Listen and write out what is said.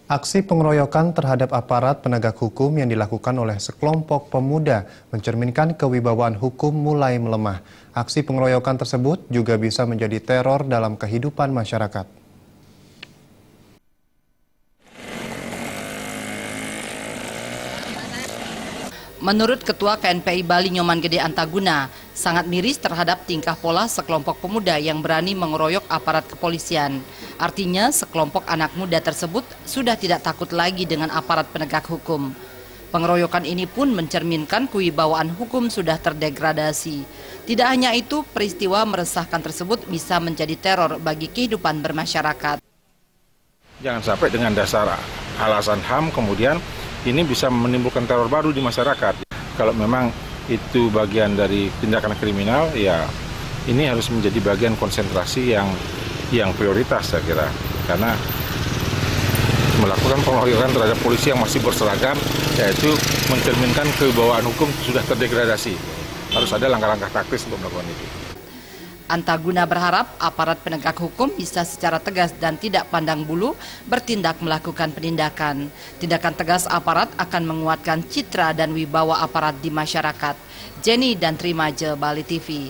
Aksi pengeroyokan terhadap aparat penegak hukum yang dilakukan oleh sekelompok pemuda mencerminkan kewibawaan hukum mulai melemah. Aksi pengeroyokan tersebut juga bisa menjadi teror dalam kehidupan masyarakat. Menurut Ketua KNPI Bali Nyoman Gede Antaguna, sangat miris terhadap tingkah pola sekelompok pemuda yang berani mengeroyok aparat kepolisian. Artinya sekelompok anak muda tersebut sudah tidak takut lagi dengan aparat penegak hukum. Pengeroyokan ini pun mencerminkan kewibawaan hukum sudah terdegradasi. Tidak hanya itu, peristiwa meresahkan tersebut bisa menjadi teror bagi kehidupan bermasyarakat. Jangan sampai dengan dasar alasan HAM kemudian ini bisa menimbulkan teror baru di masyarakat. Kalau memang itu bagian dari tindakan kriminal, ya ini harus menjadi bagian konsentrasi yang prioritas saya kira. Karena melakukan pengeroyokan terhadap polisi yang masih berseragam, yaitu mencerminkan kewibawaan hukum sudah terdegradasi. Harus ada langkah-langkah taktis untuk melakukan itu. Antaguna berharap aparat penegak hukum bisa secara tegas dan tidak pandang bulu bertindak melakukan penindakan. Tindakan tegas aparat akan menguatkan citra dan wibawa aparat di masyarakat. Jenny dan Trimaje, Bali TV.